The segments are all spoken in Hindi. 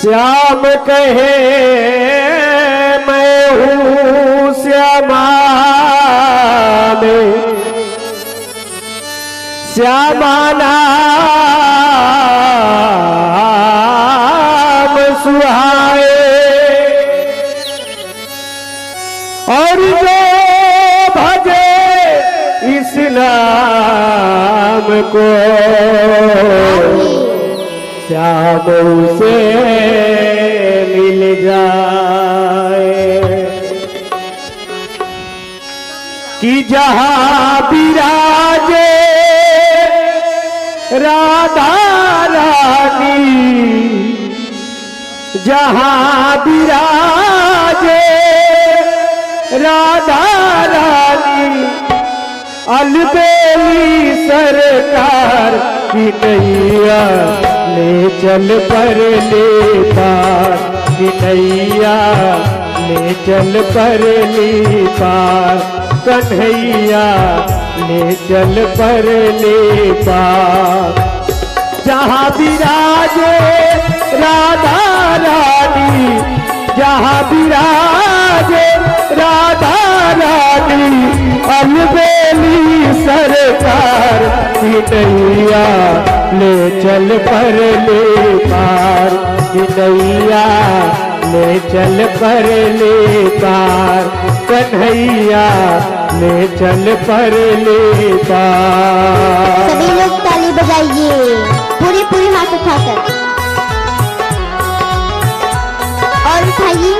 श्याम कहे मैं हूँ श्यामा में, श्यामा नाम सुहाए और जो भजे इस नाम को श्याम उसे मिल जाए। कि जहाँ विराजे राधा रानी, जहाँ विराजे राधा रानी, अलबेली सरकार की नैया ले चल पर ले पार, की नैया ले चल पर ले पार, कन्हैया ले चल पर ले पार। जहाँ विराजे राधा रानी, जहाँ विराजे राधा रानी, अलबेली सरकार की नैया ले चल पर ले पार, की नैया ले चल पर ले पार, कन्हैया ले चल पर ले पार। सभी लोग ताली बजाइए पूरी पूरी हाथ उठाकर और उठाइए।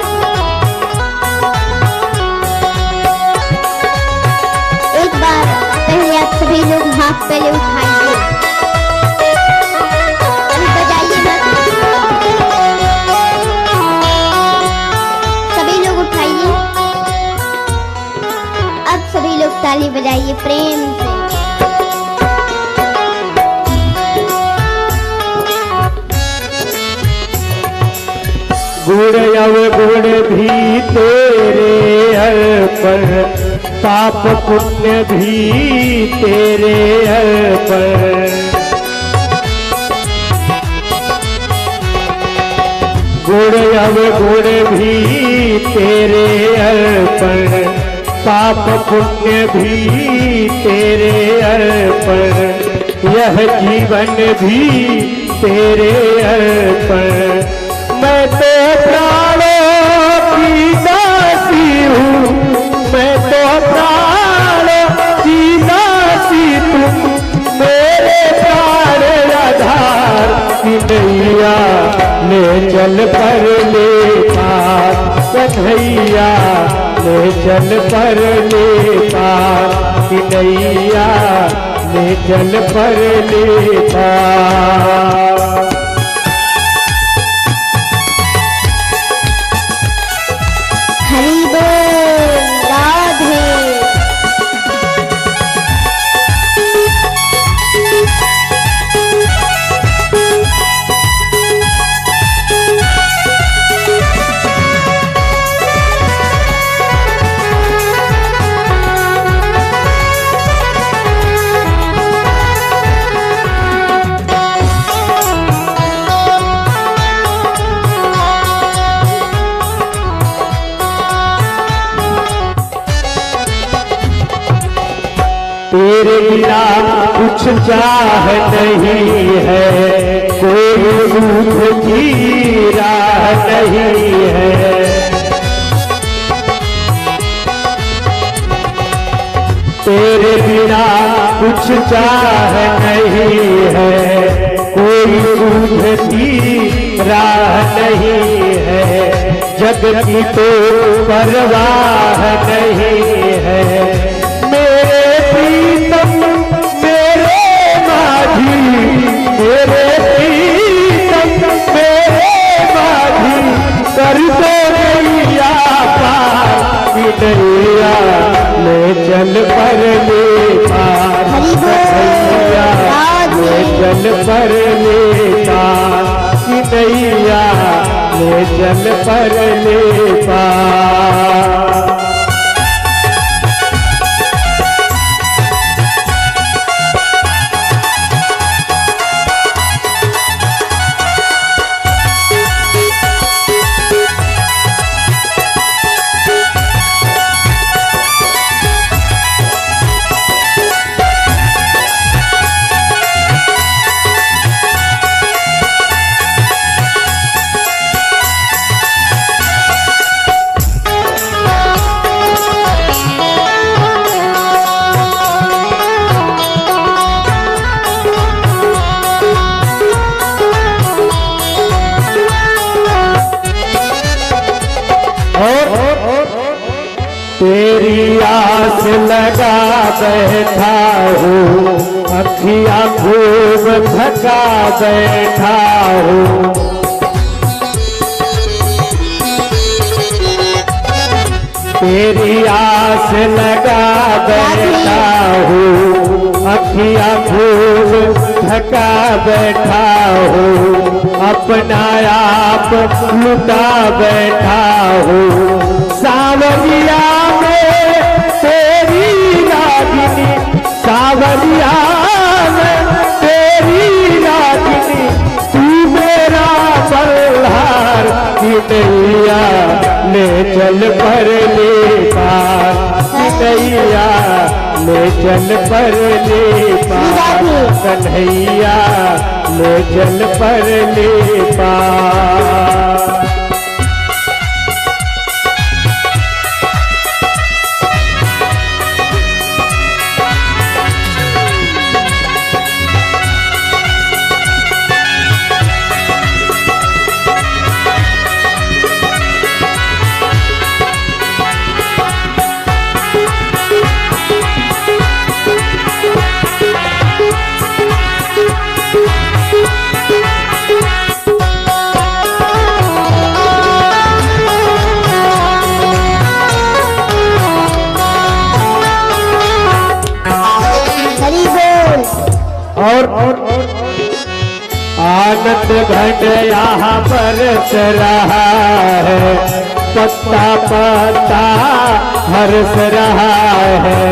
एक बार पहले आप सभी लोग हाथ पहले उठाइए, अभी बजाइए मत, सभी लोग उठाइए। अब सभी लोग ताली बजाइए प्रेम से। गुण अवगुण भी तेरे अर्पण, पाप पुण्य भी तेरे अर्पण। गुण अवगुण भी तेरे अर्पण, पाप पुण्य भी तेरे अर्पण। यह जीवन भी तेरे अर्पण। मैं तो प्राणों की दासी हूँ, मैं तो प्राणों की दासी, तुम मेरे प्राण आधार। की नैया ले चल पर ले पार, कन्हैया ले चल पर ले पार, की नैया ले चल पर ले पार। हरि बोल राधे। तेरे बिना कुछ चाह नहीं है, कोई रूप की राह नहीं है। तेरे बिना कुछ चाह नहीं है, कोई रूप की राह नहीं है। जग की तो परवाह नहीं है। मेरे प्रीतम मेरे माझी, मेरे प्रीतम मेरे माझी, कर दो नैया पार। की नैया ले चल पर ले पार, कन्हैया ले चल पर ले पार। की नैया ले चल पर ले पार। तेरी आस लगा बैठा हूँ, अखियाँ खूब थका बैठा हूँ। तेरी आस लगा बैठा हूँ, अखियाँ खूब थका बैठा हूँ। अपना आप लुटा बैठा हूँ। सावरिया में तेरी रागिनी, सावरिया में तेरी रागिनी, तू मेरा बल्हार की नैया ले चल पर ले पार, की नैया ले चल पर ले पार, कन्हैया ले चल पर ले पार। और आनंद घट यहाँ बरस रहा है, पत्ता पत्ता हर्ष रहा है।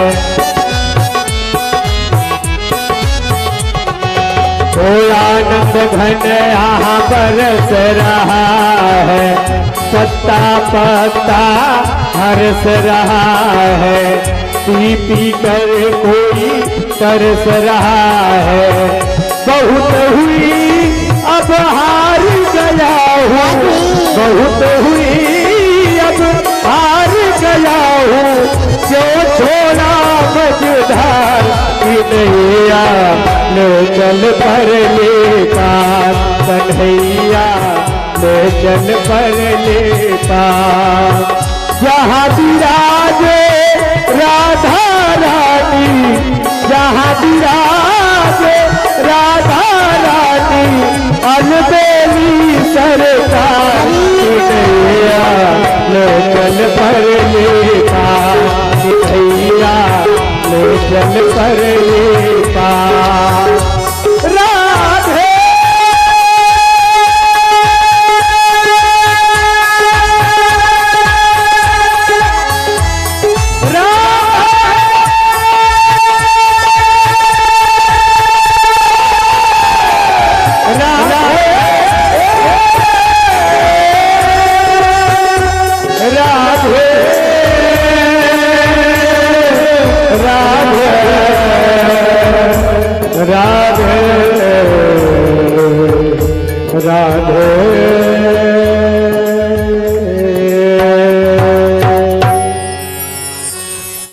ओ आनंद घट यहाँ बरस रहा है, पत्ता पत्ता हर्ष रहा है। पी पी कर कोई तरस रहा है। बहुत हुई अब हार गया हूँ, बहुत हुई अब हार गया हूँ। जो छोड़ा मझधार की नैया ले चल पर ले पार, कन्हैया ले चल पर ले पार। जहाँ विराजे राधा रानी, जहाँ विराजे राधा रानी, अलबेली सरकार की नैया ले चल पर ले पार, नैया ले चल पर ले पार। राधे राधे राधे।